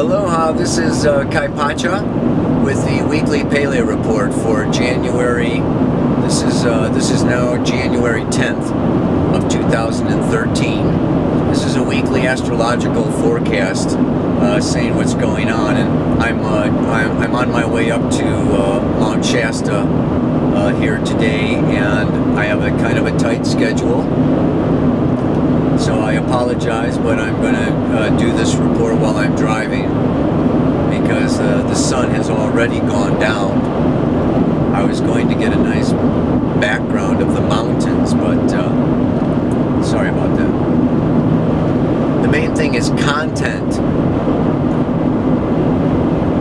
Aloha, this is Kai Pacha with the weekly Paleo report for January. This is now January 10th of 2013. This is a weekly astrological forecast saying what's going on, and I'm on my way up to Mount Shasta here today, and I have a kind of a tight schedule. So I apologize, but I'm going to do this report while I'm driving because the sun has already gone down. I was going to get a nice background of the mountains, but sorry about that. The main thing is content.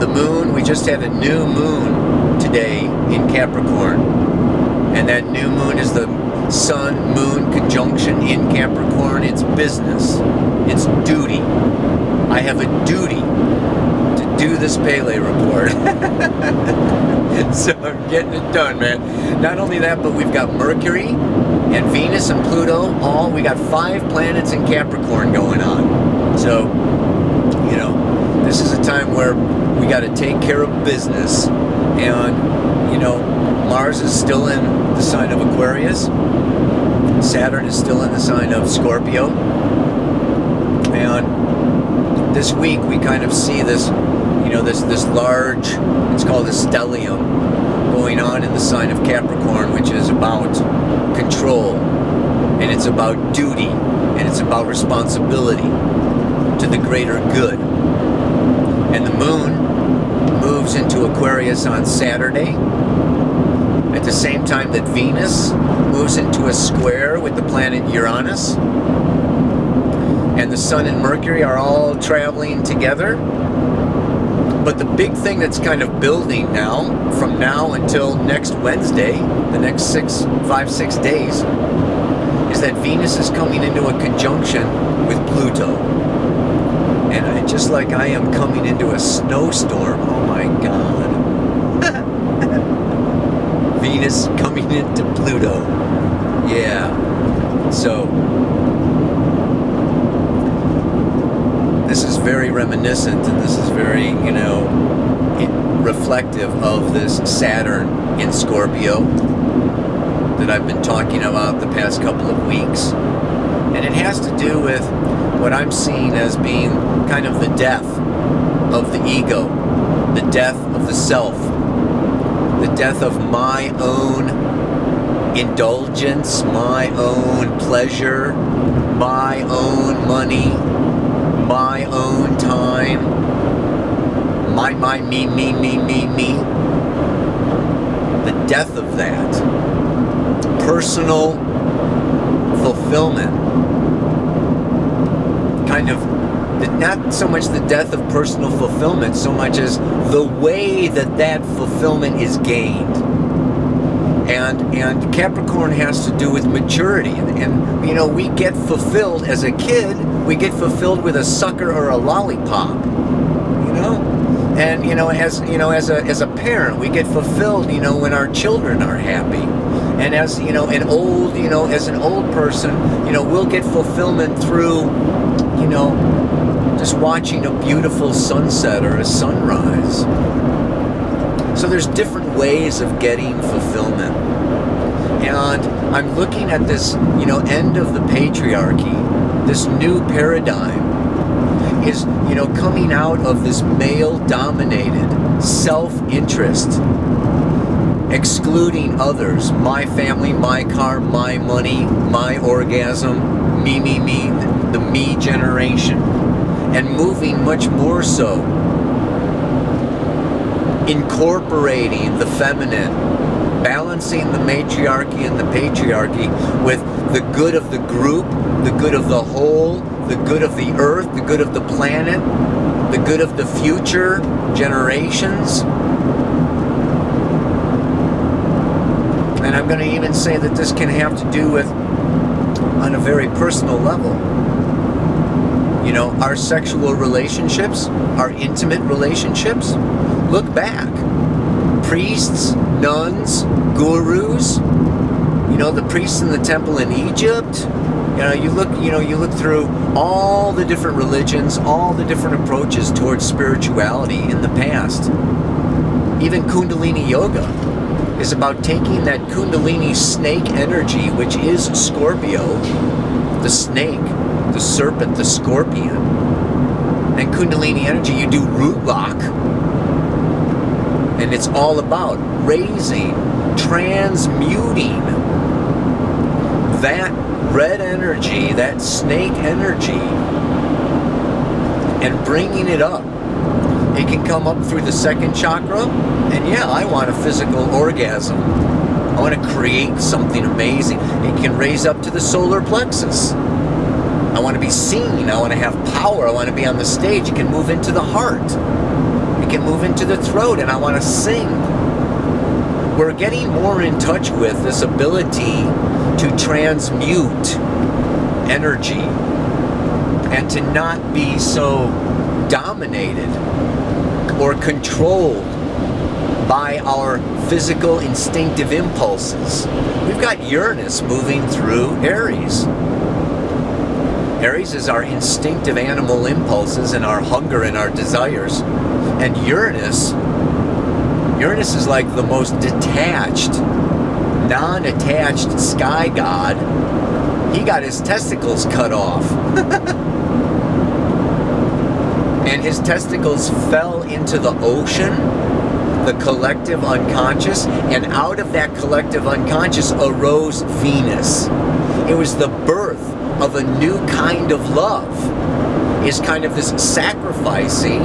The moon, we just had a new moon today in Capricorn, and that new moon is the Sun-Moon conjunction in Capricorn. It's business. It's duty. I have a duty to do this Paleo report. So I'm getting it done, man. Not only that, but we've got Mercury and Venus and Pluto. We got 5 planets in Capricorn going on. So, you know, this is a time where we got to take care of business. And, you know, Mars is still in the sign of Aquarius. Saturn is still in the sign of Scorpio. And this week we kind of see this, you know, this large, it's called a stellium, going on in the sign of Capricorn, which is about control, and it's about duty, and it's about responsibility to the greater good. And the moon moves into Aquarius on Saturday, at the same time that Venus moves into a square with the planet Uranus. And the Sun and Mercury are all traveling together. But the big thing that's kind of building now, from now until next Wednesday, the next 5-6 days, is that Venus is coming into a conjunction with Pluto. And just like I am coming into a snowstorm, oh my God. Venus coming into Pluto. Yeah. So, this is very reminiscent, and this is very, you know, reflective of this Saturn in Scorpio that I've been talking about the past couple of weeks. And it has to do with what I'm seeing as being kind of the death of the ego, the death of the self, the death of my own indulgence, my own pleasure, my own money, my own time, my, me. The death of that. Personal fulfillment. Kind of, not so much the death of personal fulfillment, so much as the way that fulfillment is gained. And Capricorn has to do with maturity. And you know, we get fulfilled as a kid, we get fulfilled with a sucker or a lollipop. You know? And you know, as a parent, we get fulfilled, you know, when our children are happy. And as you know, as an old person, you know, we'll get fulfillment through, you know, just watching a beautiful sunset or a sunrise. So there's different ways of getting fulfillment. And I'm looking at this, you know, end of the patriarchy, this new paradigm is, you know, coming out of this male-dominated self-interest, excluding others, my family, my car, my money, my orgasm, me, the me generation, and moving much more so, incorporating the feminine, balancing the matriarchy and the patriarchy with the good of the group, the good of the whole, the good of the earth, the good of the planet, the good of the future generations. And I'm going to even say that this can have to do with, on a very personal level, you know, our sexual relationships, our intimate relationships. Look back. Priests, nuns, gurus, you know, the priests in the temple in Egypt, You look through all the different religions, all the different approaches towards spirituality in the past. Even Kundalini Yoga is about taking that Kundalini snake energy, which is Scorpio, the snake, the serpent, the scorpion, and Kundalini energy, you do root lock. And it's all about raising, transmuting that red energy, that snake energy, and bringing it up. It can come up through the second chakra, and yeah, I want a physical orgasm. I want to create something amazing. It can raise up to the solar plexus. I want to be seen. I want to have power. I want to be on the stage. It can move into the heart. It can move into the throat, and I want to sing. We're getting more in touch with this ability to transmute energy and to not be so dominated or controlled by our physical instinctive impulses. We've got Uranus moving through Aries. Aries is our instinctive animal impulses and our hunger and our desires. And Uranus is like the most detached, non-attached sky god. He got his testicles cut off. And his testicles fell into the ocean, the collective unconscious, and out of that collective unconscious arose Venus. It was the birth of a new kind of love. Is kind of this sacrificing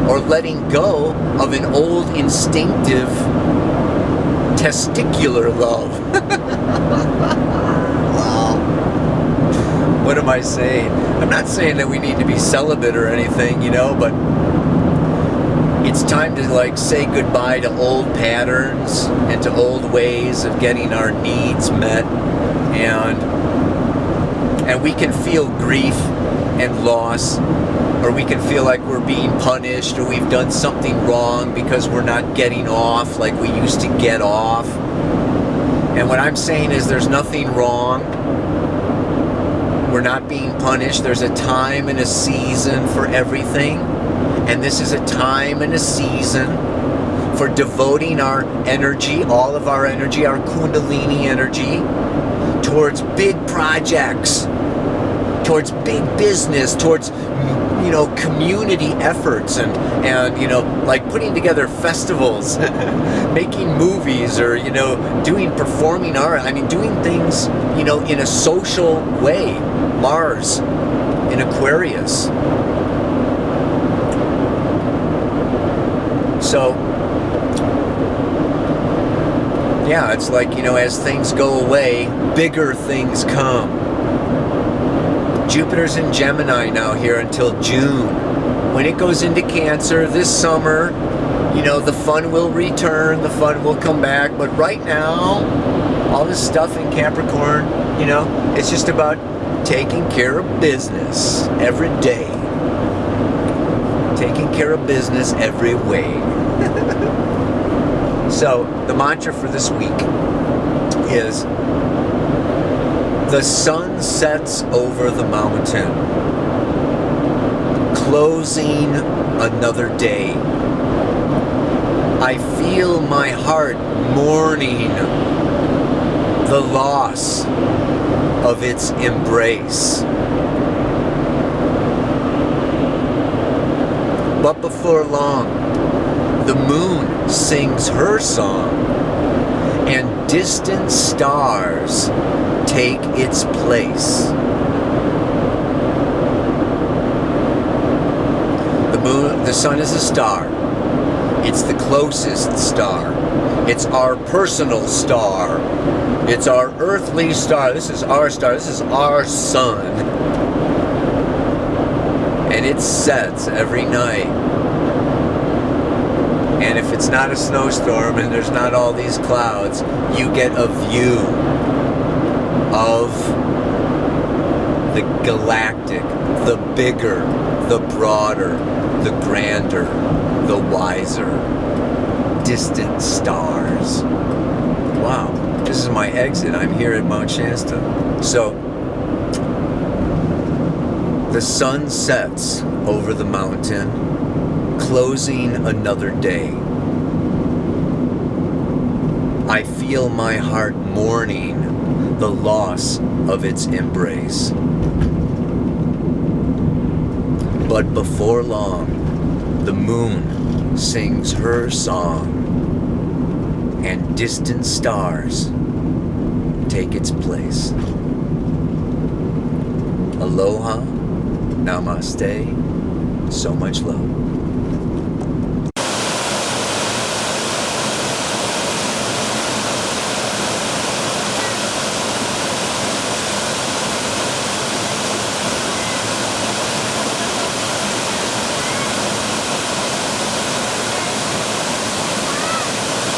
or letting go of an old instinctive testicular love. Wow. What am I saying? I'm not saying that we need to be celibate or anything, but it's time to say goodbye to old patterns and to old ways of getting our needs met, and we can feel grief and loss, or we can feel like we're being punished, or we've done something wrong because we're not getting off like we used to get off. And what I'm saying is there's nothing wrong. We're not being punished. There's a time and a season for everything. And this is a time and a season for devoting our energy, all of our energy, our Kundalini energy, towards big projects, towards big business, towards community efforts, and putting together festivals, making movies, or doing performing art. Doing things in a social way. Mars in Aquarius. So yeah, it's as things go away, bigger things come. Jupiter's in Gemini now here until June. When it goes into Cancer this summer, the fun will return, the fun will come back. But right now, all this stuff in Capricorn, it's just about taking care of business every day. Taking care of business every way. So, the mantra for this week is, the sun sets over the mountain, closing another day. I feel my heart mourning the loss of its embrace. But before long, the moon sings her song, and distant stars take its place. The sun is a star. It's the closest star. It's our personal star. It's our earthly star. This is our star. This is our sun. And it sets every night. And if it's not a snowstorm and there's not all these clouds, you get a view of the galactic, the bigger, the broader, the grander, the wiser, distant stars. Wow, this is my exit. I'm here at Mount Shasta. So, The sun sets over the mountain, closing another day. I feel my heart mourning the loss of its embrace. But before long, the moon sings her song, and distant stars take its place. Aloha, namaste, so much love.